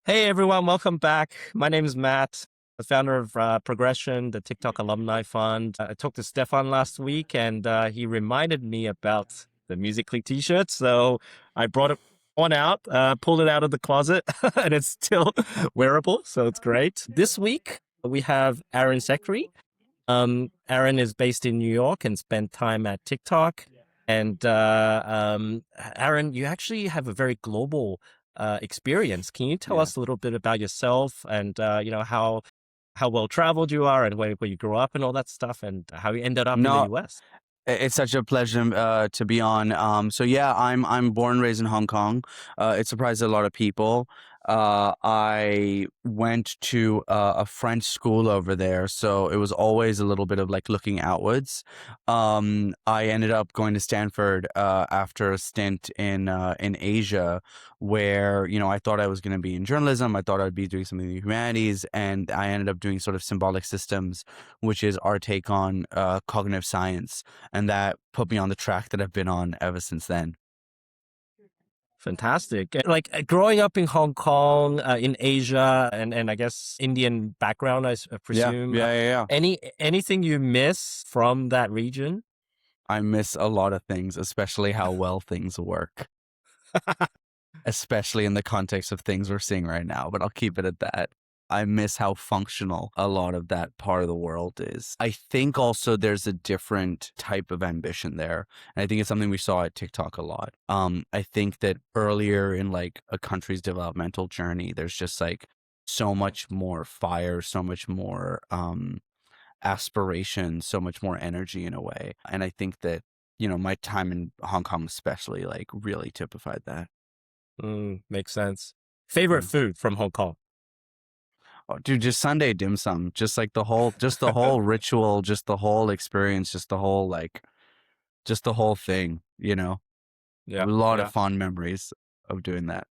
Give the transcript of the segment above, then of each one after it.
Hey everyone, welcome back. My name is Matt, the founder of Progression, the TikTok alumni fund. I talked to Stefan last week and he reminded me about the Musically t-shirt. So I brought it one out, pulled it out of the closet and it's still wearable. So it's great. This week we have Aaron Sekhri. Aaron is based in New York and spent time at TikTok. And Aaron, you actually have a very global experience. Can you tell Yeah. us a little bit about yourself and how well traveled you are and where you grew up and all that stuff and how you ended up in the No, US? it's such a pleasure to be on. So yeah, I'm born and raised in Hong Kong. It surprised a lot of people. I went to a French school over there, so it was always a little bit of like looking outwards. I ended up going to Stanford after a stint in Asia, where I thought I was going to be in journalism. I thought I'd be doing something in the humanities, and I ended up doing sort of symbolic systems, which is our take on cognitive science, and that put me on the track that I've been on ever since then. Fantastic. Like growing up in Hong Kong, in Asia, and I guess Indian background, I Yeah, presume. yeah, yeah, yeah. Anything you miss from that region? I miss a lot of things, especially how well things work, especially in the context of things we're seeing right now, but I'll keep it at that. I miss how functional a lot of that part of the world is. I think also there's a different type of ambition there. And I think it's something we saw at TikTok a lot. I think that earlier in like a country's developmental journey, there's just like so much more fire, so much more aspiration, so much more energy in a way. And I think that, my time in Hong Kong especially like really typified that. Makes sense. Favorite Yeah. food from Hong Kong? Oh, dude, just Sunday dim sum, just the whole ritual, just the whole experience, just the whole thing. A Yeah, lot of yeah. fond memories of doing that.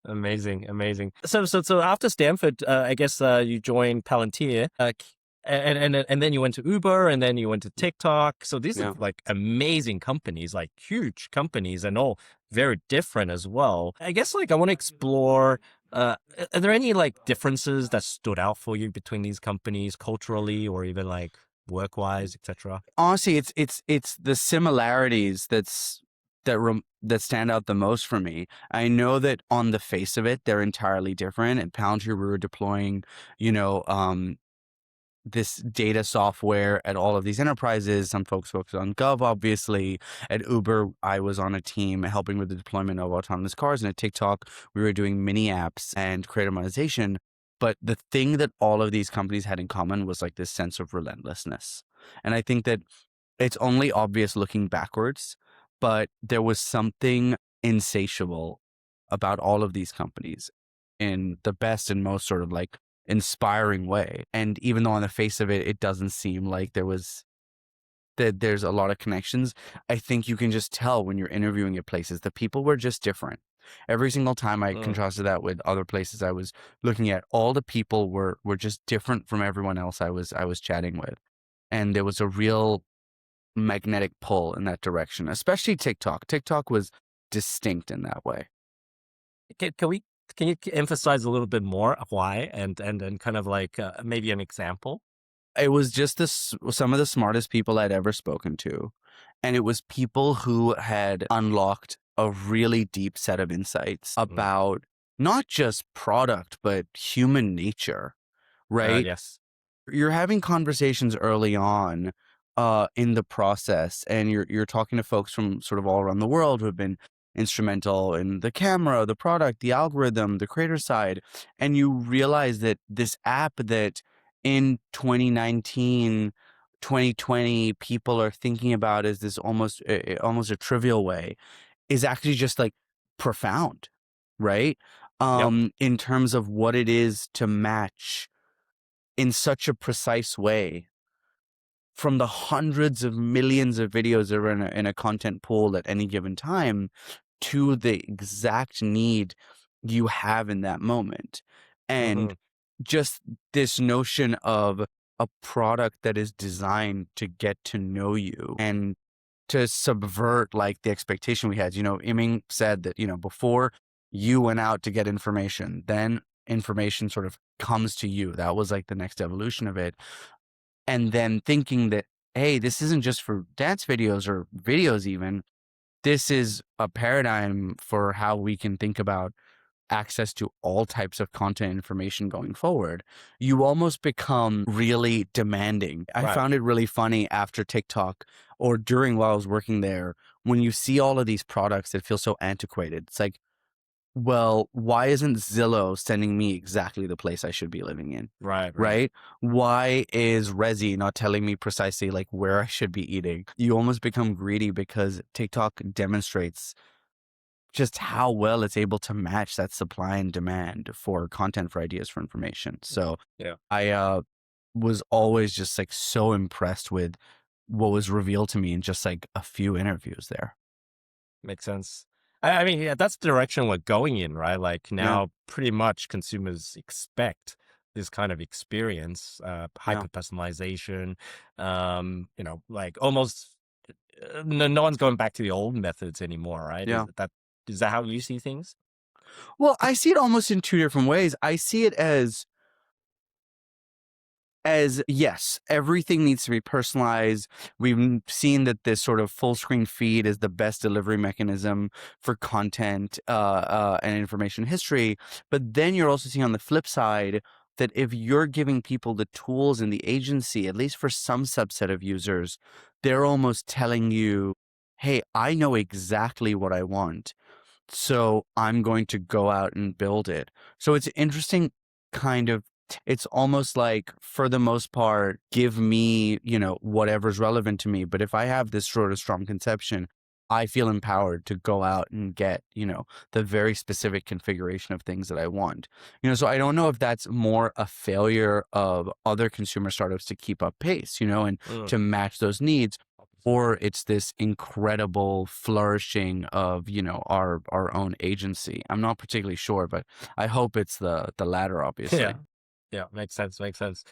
Amazing, amazing. So after Stanford, I guess you joined Palantir, and then you went to Uber, and then you went to TikTok. So these are Yeah. like amazing companies, like huge companies, and all very different as well. I guess like I want to explore. Are there any like differences that stood out for you between these companies culturally, or even like work wise, etc.? Honestly, it's the similarities that stand out the most for me. I know that on the face of it, they're entirely different. At Palantir, we were deploying, you know, this data software at all of these enterprises. Some folks focus on Gov, obviously. At Uber, I was on a team helping with the deployment of autonomous cars. And at TikTok, we were doing mini apps and creator monetization. But the thing that all of these companies had in common was like this sense of relentlessness. And I think that it's only obvious looking backwards, but there was something insatiable about all of these companies in the best and most sort of like inspiring way. And even though on the face of it, it doesn't seem like there's a lot of connections, I think you can just tell when you're interviewing at places, the people were just different. Every single time I Mm. contrasted that with other places I was looking at, all the people were just different from everyone else I was chatting with. And there was a real magnetic pull in that direction, especially TikTok. TikTok was distinct in that way. Can can you emphasize a little bit more why and kind of like maybe an example? It was just some of the smartest people I'd ever spoken to. And it was people who had unlocked a really deep set of insights Mm. about not just product, but human nature, right? Yes. You're having conversations early on in the process, and you're talking to folks from sort of all around the world who have been instrumental in the camera, the product, the algorithm, the creator side, and you realize that this app that in 2019, 2020 people are thinking about as this almost a trivial way is actually just like profound, right? Yep. In terms of what it is to match in such a precise way from the hundreds of millions of videos that are in a content pool at any given time to the exact need you have in that moment. Hmm. And just this notion of a product that is designed to get to know you and to subvert like the expectation we had. Iming said that, before you went out to get information, then information sort of comes to you. That was like the next evolution of it. And then thinking that, hey, this isn't just for dance videos or videos even. This is a paradigm for how we can think about access to all types of content information going forward. You almost become really demanding. I Right. found it really funny after TikTok or during while I was working there, when you see all of these products that feel so antiquated. It's like, well, why isn't Zillow sending me exactly the place I should be living in? Right. Right. Right? Why is Resi not telling me precisely like where I should be eating? You almost become greedy because TikTok demonstrates just how well it's able to match that supply and demand for content, for ideas, for information. So Yeah. I was always just like so impressed with what was revealed to me in just like a few interviews there. Makes sense. I mean, yeah, that's the direction we're going in, right? Like Yeah. now, pretty much consumers expect this kind of experience, Yeah. hyper personalization. Like almost no one's going back to the old methods anymore, right? Yeah. Is that how you see things? Well, I see it almost in two different ways. I see it as yes, everything needs to be personalized. We've seen that this sort of full screen feed is the best delivery mechanism for content and information history. But then you're also seeing on the flip side that if you're giving people the tools and the agency, at least for some subset of users, they're almost telling you, hey, I know exactly what I want. So I'm going to go out and build it. So it's interesting kind of, it's almost like for the most part, give me, whatever's relevant to me. But if I have this sort of strong conception, I feel empowered to go out and get, the very specific configuration of things that I want. So I don't know if that's more a failure of other consumer startups to keep up pace, and Mm. to match those needs, or it's this incredible flourishing of our own agency. I'm not particularly sure, but I hope it's the latter, Yeah. obviously. Yeah. Makes sense. Makes sense.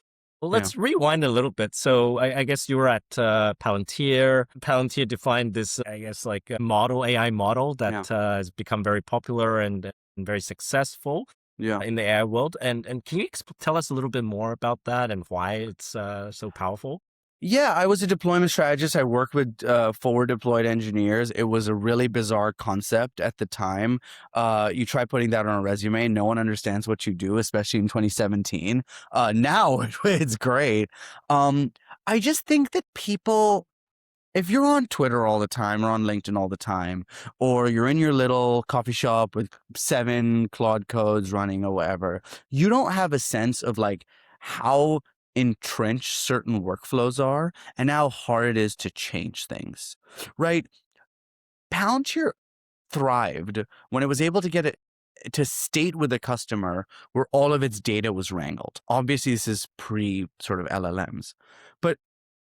Well, Yeah. let's rewind a little bit. So I guess you were at Palantir. Palantir defined this, I guess, like a model, AI model that Yeah. has become very popular and very successful Yeah. in the AI world. And can you tell us a little bit more about that and why it's so powerful? Yeah, I was a deployment strategist. I worked with forward deployed engineers. It was a really bizarre concept at the time. You try putting that on a resume, no one understands what you do, especially in 2017. Now it's great. I just think that people, if you're on Twitter all the time or on LinkedIn all the time, or you're in your little coffee shop with 7 Claude codes running or whatever, you don't have a sense of like how entrenched certain workflows are and how hard it is to change things, right? Palantir thrived when it was able to get it to state with a customer where all of its data was wrangled. Obviously, this is pre sort of LLMs, but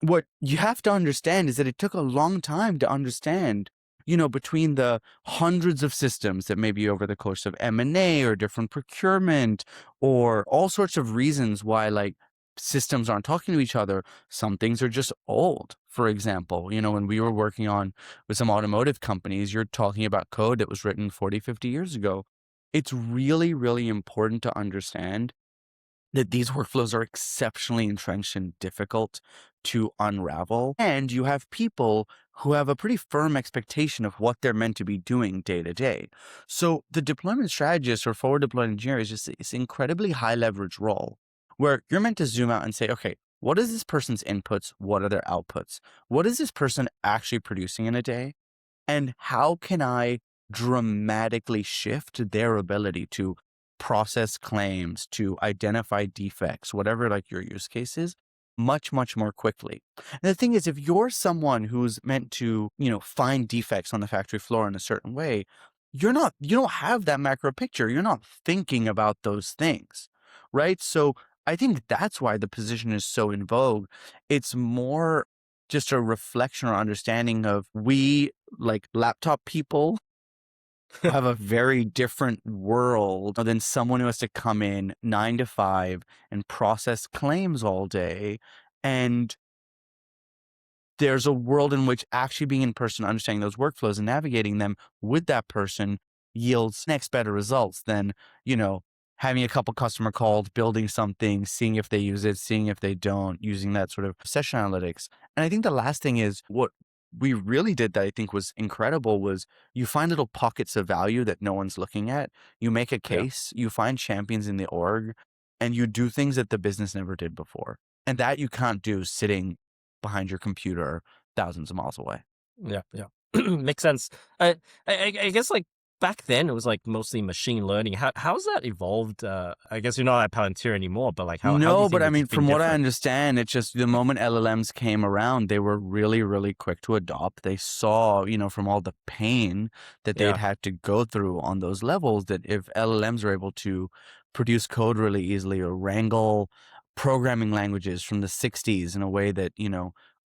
what you have to understand is that it took a long time to understand, between the hundreds of systems that maybe over the course of M&A or different procurement or all sorts of reasons why like systems aren't talking to each other. Some things are just old. For example, when we were working on with some automotive companies, you're talking about code that was written 40, 50 years ago. It's really, really important to understand that these workflows are exceptionally entrenched and difficult to unravel. And you have people who have a pretty firm expectation of what they're meant to be doing day to day. So the deployment strategist or forward deployed engineer is just this incredibly high leverage role where you're meant to zoom out and say, okay, what is this person's inputs? What are their outputs? What is this person actually producing in a day? And how can I dramatically shift their ability to process claims, to identify defects, whatever like your use case is, much, much more quickly. And the thing is, if you're someone who's meant to, find defects on the factory floor in a certain way, you don't have that macro picture. You're not thinking about those things, right? So I think that's why the position is so in vogue. It's more just a reflection or understanding of we like laptop people have a very different world than someone who has to come in 9 to 5 and process claims all day. And there's a world in which actually being in person, understanding those workflows and navigating them with that person yields next better results than, having a couple customer calls, building something, seeing if they use it, seeing if they don't, using that sort of session analytics. And I think the last thing is what we really did that I think was incredible was you find little pockets of value that no one's looking at. You make a Yeah. case, you find champions in the org, and you do things that the business never did before. And that you can't do sitting behind your computer thousands of miles away. Yeah, yeah. Makes sense. I guess like back then it was like mostly machine learning. How's that evolved? I guess you're not at Palantir anymore, but like how do you No, but think I it's mean, been from what I different? understand, it's just the moment LLMs came around, they were really, really quick to adopt. They saw, from all the pain that they'd Yeah, had to go through on those levels, that if LLMs are able to produce code really easily or wrangle programming languages from the 60s in a way that,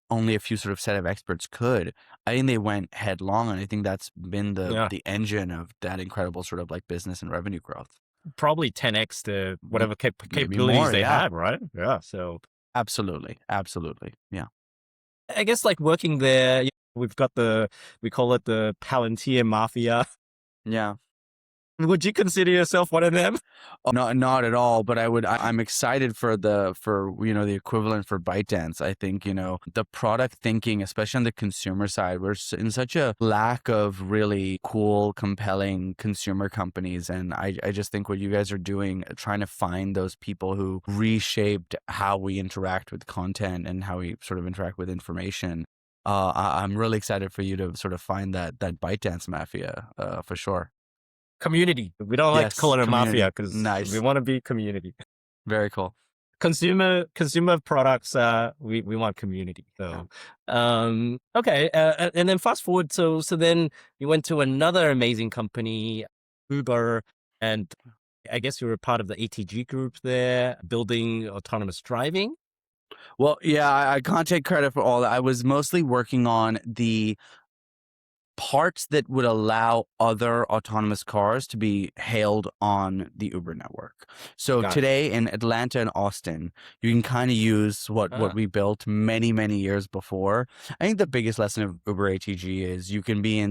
only a few sort of set of experts could, I think they went headlong. And I think that's been the yeah. the engine of that incredible sort of like business and revenue growth. Probably 10x to M- whatever Maybe capabilities more. they Yeah, had, right? Yeah. So absolutely. Absolutely. Yeah. I guess like working there, we've got we call it the Palantir Mafia. Yeah. Would you consider yourself one of them? Oh, not at all. But I'm excited for the equivalent for ByteDance. I think, the product thinking, especially on the consumer side, we're in such a lack of really cool, compelling consumer companies. And I just think what you guys are doing, trying to find those people who reshaped how we interact with content and how we sort of interact with information. I'm really excited for you to sort of find that ByteDance mafia, for sure. Community. We don't like to call Yes, it a mafia community. because we Nice. want to be community. Very cool. Consumer products, we want community. Yeah. So, okay. And then fast forward. So then you went to another amazing company, Uber, and I guess you were part of the ATG group there, building autonomous driving. Well, yeah, I can't take credit for all that. I was mostly working on the parts that would allow other autonomous cars to be hailed on the Uber network. So Got it. today in Atlanta and Austin, you can kind of use what Ah, we built many, many years before. I think the biggest lesson of Uber ATG is you can be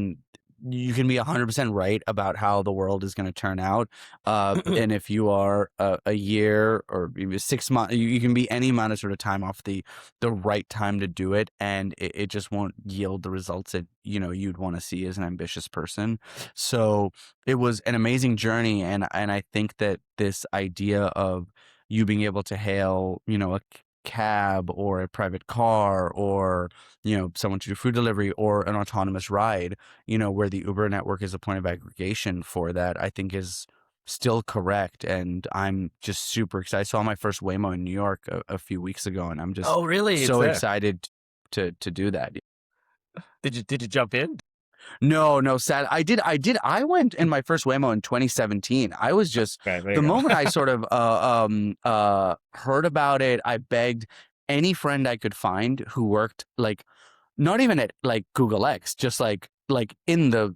100% right about how the world is going to turn out. And if you are a year or even 6 months, you can be any amount of sort of time off the right time to do it. And it just won't yield the results that, you'd want to see as an ambitious person. So it was an amazing journey. And I think that this idea of you being able to hail, a cab or a private car or, someone to do food delivery or an autonomous ride, where the Uber network is a point of aggregation for that, I think is still correct. And I'm just super excited. I saw my first Waymo in New York a few weeks ago, and I'm just oh, really? It's so there. excited to do that. Did you jump in? No, no, sad. I went in my first Waymo in 2017. I was just, Okay, there you the go. moment I sort of heard about it, I begged any friend I could find who worked like not even at like Google X, just like in the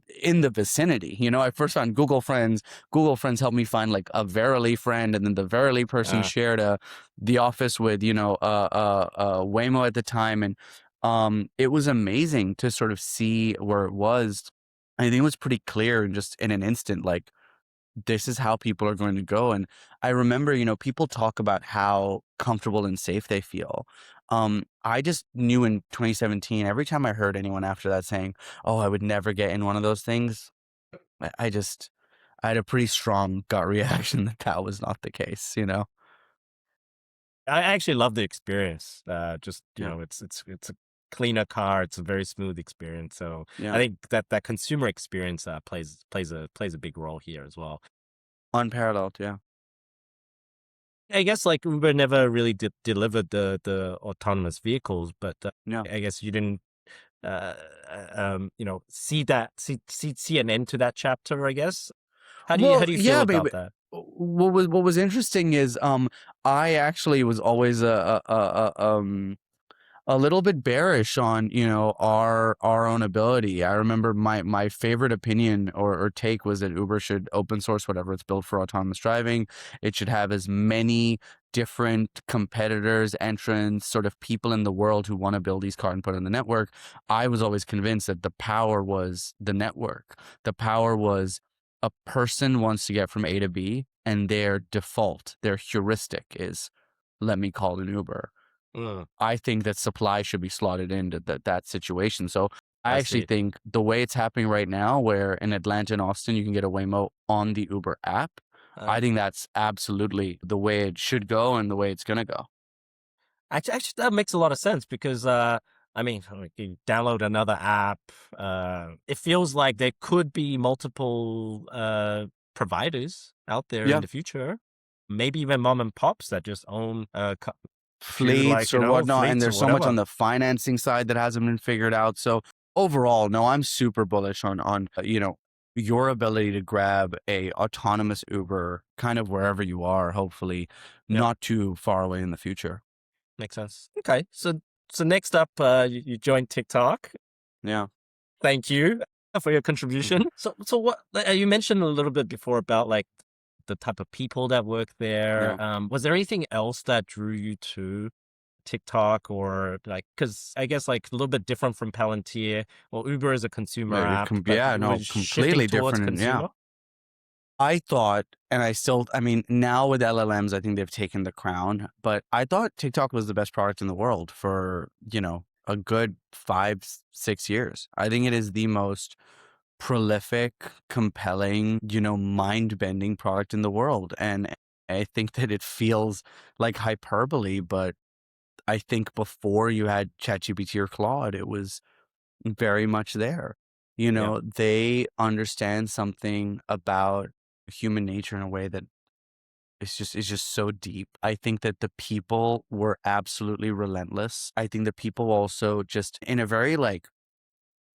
vicinity. I first found Google Friends. Google Friends helped me find like a Verily friend, and then the Verily person Uh, shared the office with Waymo at the time, and it was amazing to sort of see where it was. I think it was pretty clear and just in an instant, like this is how people are going to go. And I remember, people talk about how comfortable and safe they feel. I just knew in 2017, every time I heard anyone after that saying, "Oh, I would never get in one of those things," I had a pretty strong gut reaction that that was not the case. I actually love the experience. Just Yeah. it's a cleaner car. It's a very smooth experience. So I Yeah. think that consumer experience plays a big role here as well. Unparalleled. Yeah. I guess like Uber never really delivered the autonomous vehicles, but Yeah. I guess you didn't uh, see an end to that chapter. I guess. How Well, do you feel yeah, about baby. that? What was interesting is I actually was always a little bit bearish on our own ability. I remember my favorite opinion or take was that Uber should open source whatever it's built for autonomous driving. It should have as many different competitors, entrants, sort of people in the world who want to build these cars and put it on the network. I was always convinced that the power was the network. The power was a person wants to get from A to B. and their default, their heuristic is, let me call an Uber. Mm, I think that supply should be slotted into that situation. So I I actually see. think the way it's happening right now, where in Atlanta and Austin, you can get a Waymo on the Uber app, I Uh, think that's absolutely the way it should go and the way it's going to go. actually, that makes a lot of sense because, I mean, like you download another app, it feels like there could be multiple providers out there in Yeah. the future. Maybe even mom and pops that just own a few, Fleets like, or whatnot. And fleets or there's so much whatever. on the financing side that hasn't been figured out. So overall, no, I'm super bullish on your ability to grab a autonomous Uber kind of wherever you are, hopefully Yep, not too far away in the future. makes sense. Okay, so next up, you joined TikTok. Yeah. Thank you for your Mhm. contribution. So what you mentioned a little bit before about like the type of people that work Yeah. there. Was there anything else that drew you to TikTok or like, because I guess like a little bit different from Palantir. Well, Uber is a consumer app, but Yeah, it no, was shifting completely towards different. And yeah, consumer. I thought, and I mean, now with LLMs, I think they've taken the crown, but I thought TikTok was the best product in the world for a good 5, 6 years. I think it is the most prolific, compelling mind bending product in the world. And I think that it feels like hyperbole, but I think before you had ChatGPT or Claude, it was very much there. Yeah, They understand something about human nature in a way that is just so deep. I think that the people were absolutely relentless. I think the people also just in a very like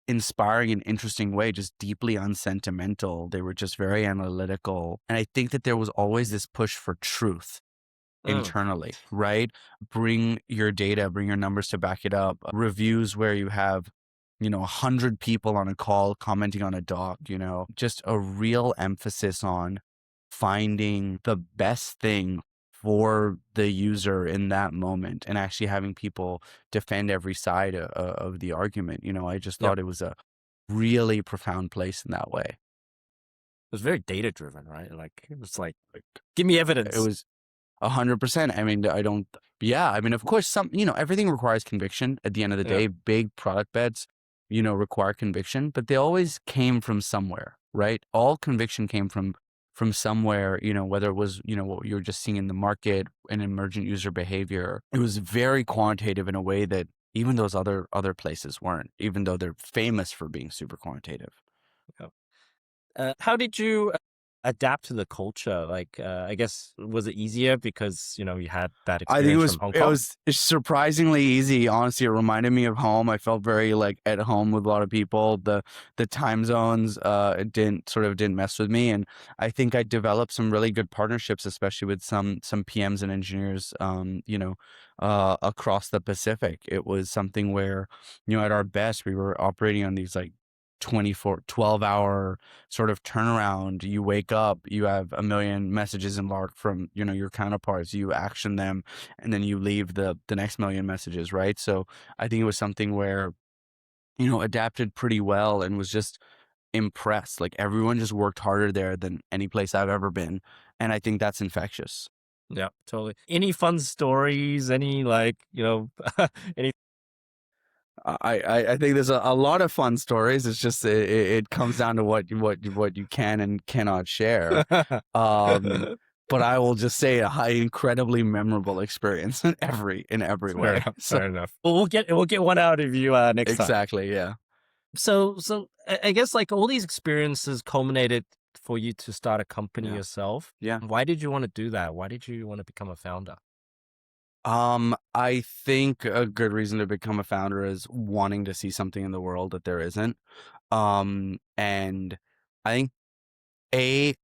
inspiring and interesting way, just deeply unsentimental. They were just very analytical. And I think that there was always this push for truth mm, internally, right? Bring your data, bring your numbers to back it up. Reviews where you have 100 people on a call commenting on a doc, just a real emphasis on finding the best thing for the user in that moment and actually having people defend every side of the argument. I just yep. thought it was a really profound place in that way. It was very data driven, right? Like it was like give me It evidence. was 100%. I mean, I don't, yeah. I mean, of course, everything requires conviction at the end of the Yeah, day. Big product bets require conviction, but they always came from somewhere, right? All conviction came from somewhere whether it was what you're just seeing in the market, an emergent user behavior. It was very quantitative in a way that even those other places weren't, even though they're famous for being super quantitative. yeah. How did you adapt to the culture? Like, I guess was it easier because you had that I think it experience was from Hong it Kong? was surprisingly easy. Honestly, it reminded me of home. I felt very like at home with a lot of people. The time zones it didn't mess with me, and I think I developed some really good partnerships, especially with some PMs and engineers across the Pacific. It was something where at our best we were operating on these like 12-hour sort of turnaround. You wake up, you have a million messages in lark from your counterparts, you action them, and then you leave the next million messages, right? So I think it was something where adapted pretty well and was just impressed. Like everyone just worked harder there than any place I've ever been. And I think that's infectious. Yeah, totally. Any fun stories? Any like any? I think there's a lot of fun stories. It's just it comes down to what you can and cannot share. Um, but I will just say a high, incredibly memorable experience in every Fair way. enough. So Fair enough. Well, we'll get one out of you next time. exactly, yeah, So I guess like all these experiences culminated for you to start a company yeah, yourself. yeah. Why did you want to do that? Why did you want to become a founder? I think a good reason to become a founder is wanting to see something in the world that there isn't. And I think a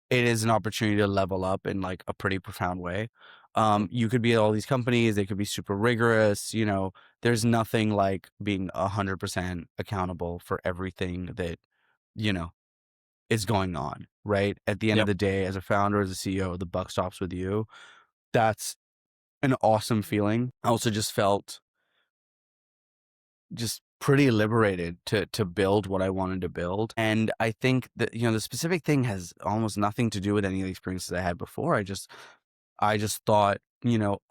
it is an opportunity to level up in like a pretty profound way. Mm, You could be at all these companies, they could be super rigorous. There's nothing like being 100% accountable for everything that is going on, right? At the end of yep. the day, as a founder, as a CEO, the buck stops with you. That's an awesome feeling. I also just felt just pretty liberated to build what I wanted to build. And I think that, the specific thing has almost nothing to do with any of the experiences I had before. I just thought,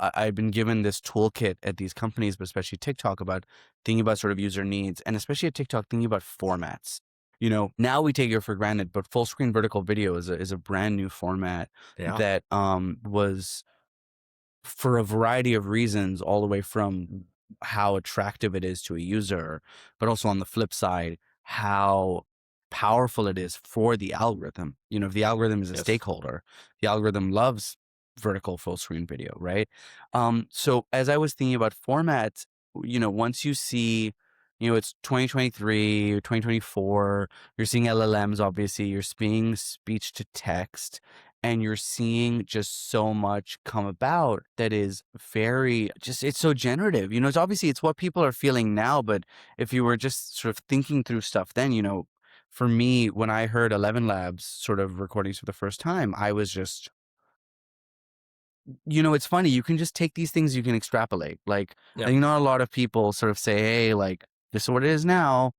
I've been given this toolkit at these companies, but especially TikTok, about thinking about sort of user needs, and especially at TikTok, thinking about formats. Now we take it for granted, but full screen vertical video is a brand new format Yeah. that was, for a variety of reasons, all the way from how attractive it is to a user, but also on the flip side, how powerful it is for the algorithm. If the algorithm is a Yes. stakeholder, the algorithm loves vertical full screen video, right? So as I was thinking about formats, once you see, it's 2023 or 2024, you're seeing LLMs, obviously, you're seeing speech to text, and you're seeing just so much come about that is very just, it's so generative. It's what people are feeling now, but if you were just sort of thinking through stuff then, for me, when I heard 11 Labs sort of recordings for the first time, I was just, it's funny, you can just take these things, you can extrapolate. Like, I Yep. think not a lot of people sort of say, hey, like, this is what it is now,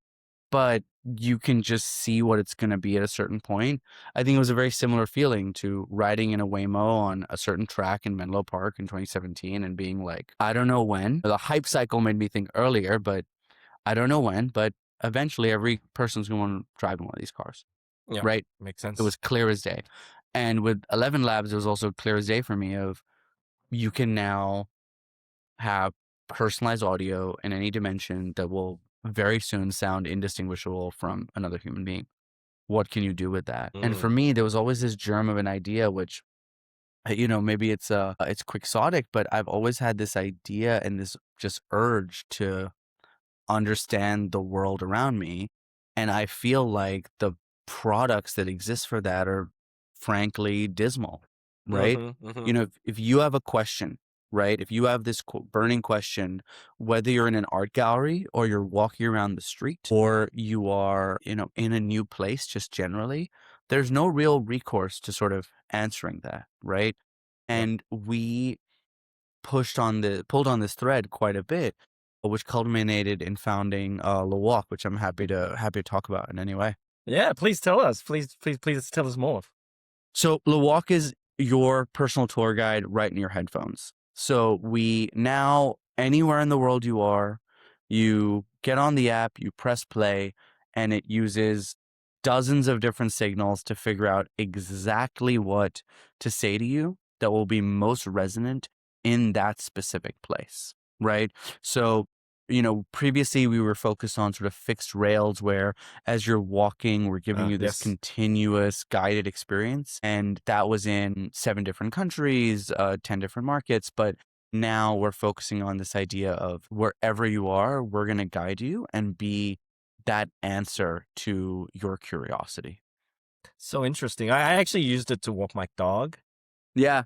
but you can just see what it's going to be at a certain point. I think it was a very similar feeling to riding in a Waymo on a certain track in Menlo Park in 2017 and being like, I don't know when. The hype cycle made me think earlier, but I don't know when. But eventually, every person's going to want to drive in one of these cars, Yep. right? Makes It sense. was clear as day. And with 11 Labs, it was also clear as day for me of, you can now have personalized audio in any dimension that will very soon sound indistinguishable from another human being. What can you do with that? And for Mm. me, there was always this germ of an idea, which, maybe it's quixotic, but I've always had this idea and this just urge to understand the world around me. And I feel like the products that exist for that are frankly dismal, right? Mm-hmm. Mm-hmm. If you have a question, right? If you have this burning question, whether you're in an art gallery or you're walking around the street or you are, in a new place, just generally, there's no real recourse to sort of answering that, right? Yep. And we pulled on this thread quite a bit, which culminated in founding Lawalk, which I'm happy to talk about in any way. Yeah. Please tell us. Please tell us more. So Lawalk is your personal tour guide right in your headphones. So we now, anywhere in the world you are, you get on the app, you press play, and it uses dozens of different signals to figure out exactly what to say to you that will be most resonant in that specific place, right? So, previously we were focused on sort of fixed rails where as you're walking, we're giving you this Yes. continuous guided experience. And that was in 7 different countries, 10 different markets. But now we're focusing on this idea of wherever you are, we're going to guide you and be that answer to your curiosity. So interesting. I actually used it to walk my dog. Yeah.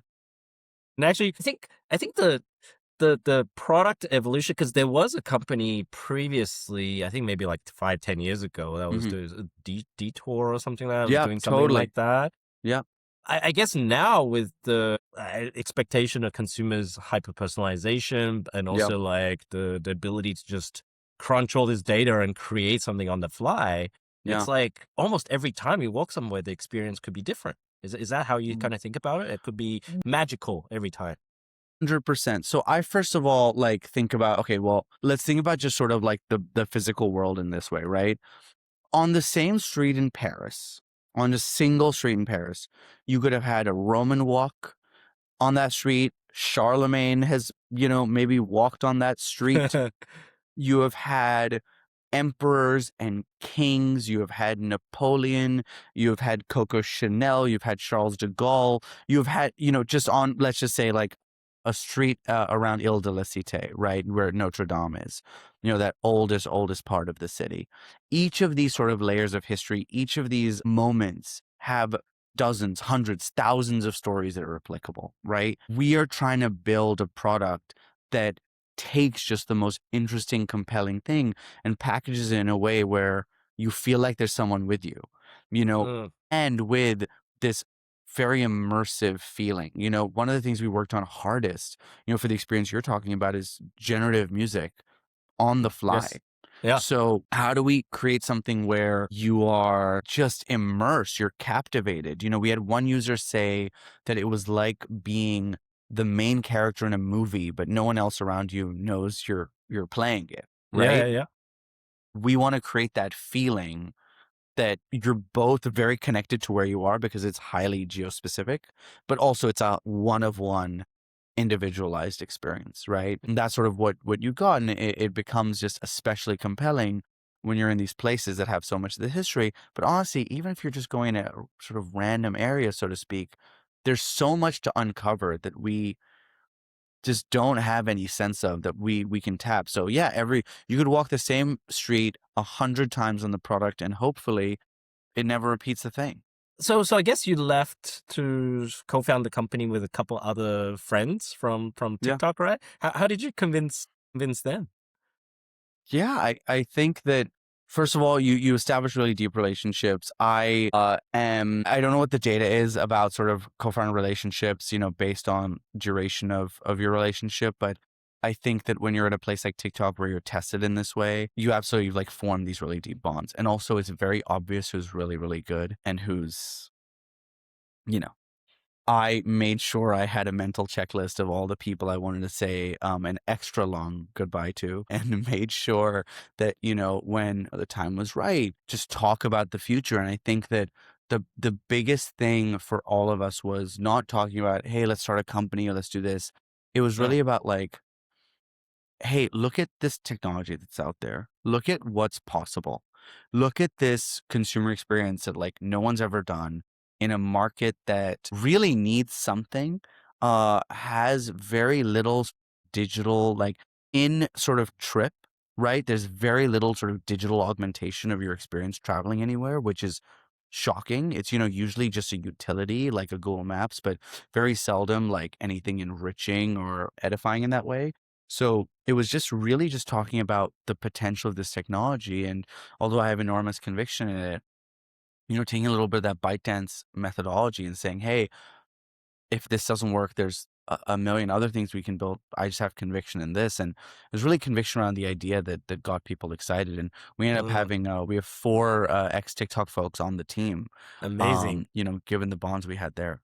And actually, I think the product evolution, because there was a company previously, I think maybe like 5-10 years ago, that was Hmm. doing a detour or something like that, was Yeah, doing something totally. like that. Yeah. I guess now with the expectation of consumers hyper personalization and Yeah. also like the ability to just crunch all this data and create something on the fly, Yeah. it's like almost every time you walk somewhere, the experience could be different. Is that how you kind of think about it? It could be magical every time. 100%. So I first of all like think about, okay, well, let's think about just sort of like the physical world in this way, right? On the same street in Paris, on a single street in Paris, you could have had a Roman walk on that street. Charlemagne has, maybe walked on that street. You have had emperors and kings. You have had Napoleon. You have had Coco Chanel. You've had Charles de Gaulle. You've had, just on, let's just say, like a street around Ile de la Cité, right, where Notre Dame is, that oldest part of the city. Each of these sort of layers of history, each of these moments have dozens, hundreds, thousands of stories that are replicable, right? We are trying to build a product that takes just the most interesting, compelling thing and packages it in a way where you feel like there's someone with you, you know, Mm, and with this very immersive feeling. One of the things we worked on hardest, for the experience you're talking about is generative music on the fly. yes. Yeah. So how do we create something where you are just immersed, you're captivated? We had one user say that it was like being the main character in a movie, but no one else around you knows you're playing it, Yeah. Yeah. right? Yeah. We want to create that feeling that you're both very connected to where you are because it's highly geospecific, but also it's a one of one individualized experience, right? And that's sort of what you got. And it becomes just especially compelling when you're in these places that have so much of the history. But honestly, even if you're just going to sort of random areas, so to speak, there's so much to uncover that we just don't have any sense of that we can tap. So yeah, you could walk the same street 100 times on the product and hopefully it never repeats the thing. So I guess you left to co-found the company with a couple other friends from Yeah. TikTok, right? How did you convince them? Yeah, I think that first of all, you establish really deep relationships. I don't know what the data is about sort of co-founder relationships, based on duration of your relationship, but I think that when you're at a place like TikTok where you're tested in this way, you absolutely like form these really deep bonds. And also it's very obvious who's really, really good and who's, you know, I made sure I had a mental checklist of all the people I wanted to say an extra long goodbye to, and made sure that, when the time was right, just talk about the future. And I think that the biggest thing for all of us was not talking about, hey, let's start a company or let's do this. It was Yeah. really about like, hey, look at this technology that's out there. Look at what's possible. Look at this consumer experience that like no one's ever done in a market that really needs something, has very little digital, like in sort of trip, right? There's very little sort of digital augmentation of your experience traveling anywhere, which is shocking. It's, usually just a utility like a Google Maps, but very seldom like anything enriching or edifying in that way. So it was just really just talking about the potential of this technology. And although I have enormous conviction in it, taking a little bit of that ByteDance methodology and saying, hey, if this doesn't work, there's a million other things we can build. I just have conviction in this. And there's really conviction around the idea that got people excited. And we ended up Mm, having, we have 4 ex TikTok folks on the team, amazing. given the bonds we had there.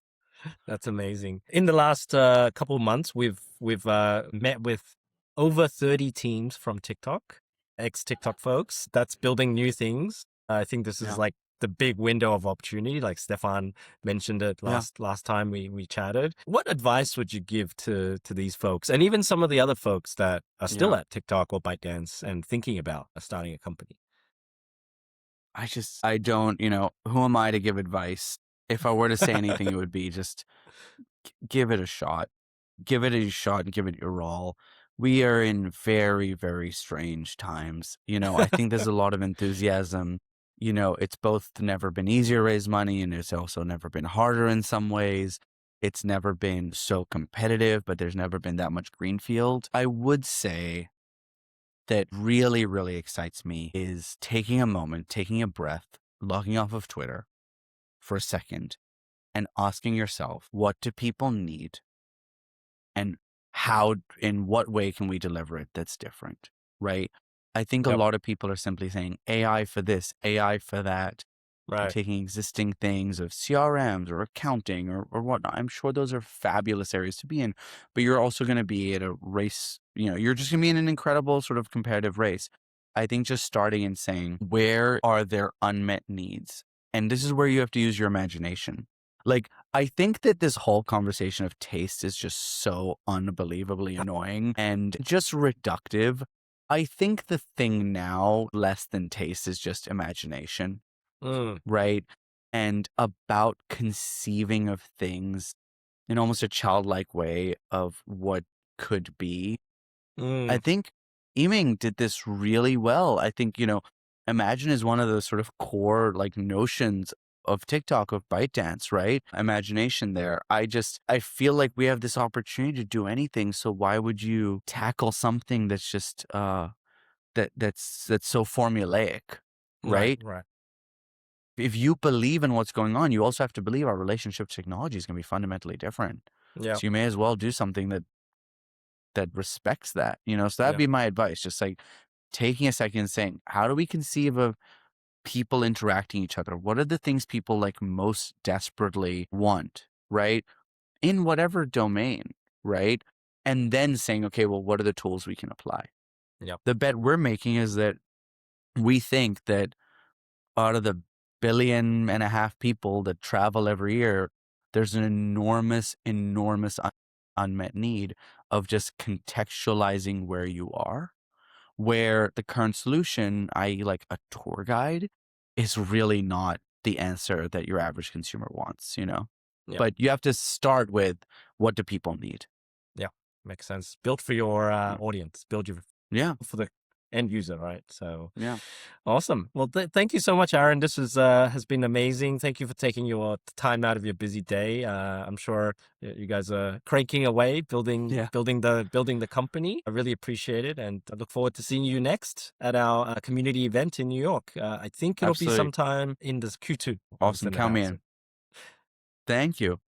That's amazing. In the last couple of months, we've met with over 30 teams from TikTok, ex TikTok folks that's building new things. I think this is Yeah. like the big window of opportunity. Like Stefan mentioned it Yeah. last time we chatted. What advice would you give to these folks, and even some of the other folks that are still Yeah. at TikTok or ByteDance and thinking about starting a company? I don't, who am I to give advice? If I were to say anything, it would be just give it a shot. Give it a shot and give it your all. We are in very, very strange times. I think there's a lot of enthusiasm. It's both never been easier to raise money and it's also never been harder in some ways. It's never been so competitive, but there's never been that much greenfield. I would say that really, really excites me is taking a moment, taking a breath, logging off of Twitter for a second and asking yourself, what do people need? And in what way can we deliver it that's different, right? I think a Yep. lot of people are simply saying AI for this, AI for that, and Right. taking existing things of CRMs or accounting or whatnot. I'm sure those are fabulous areas to be in, but you're also going to be at a race, you're just going to be in an incredible sort of competitive race. I think just starting and saying, where are there unmet needs? And this is where you have to use your imagination. Like, I think that this whole conversation of taste is just so unbelievably annoying and just reductive. I think the thing now, less than taste, is just imagination, Mm, right? And about conceiving of things in almost a childlike way of what could be. I mm, think Eming did this really well. I think, imagine is one of those sort of core like notions of TikTok, of ByteDance, right? Imagination there. I feel like we have this opportunity to do anything. So why would you tackle something that's just that's so formulaic, right. right? Right. If you believe in what's going on, you also have to believe our relationship to technology is going to be fundamentally different. Yeah. So you may as well do something that respects that, So that'd Yeah. be my advice. Just like taking a second and saying, how do we conceive of people interacting each other? What are the things people like most desperately want, right? In whatever domain, right? And then saying, okay, well, what are the tools we can apply? Yep. The bet we're making is that we think that out of the 1.5 billion people that travel every year, there's an enormous, enormous unmet need of just contextualizing where you are, where the current solution, i.e. like a tour guide, is really not the answer that your average consumer wants, you know? Yep. But you have to start with, what do people need? Yeah, makes sense. Build for your Yeah. audience. Build your Yeah. for the end user, right? So Yeah. awesome. Well, thank you so much, Aaron. This has been amazing. Thank you for taking your time out of your busy day. I'm sure you guys are cranking away, building Yeah. building the company. I really appreciate it, and I look forward to seeing you next at our community event in New York. I think it'll be Absolutely. sometime in this Q2. Awesome. Count me in. Thank you.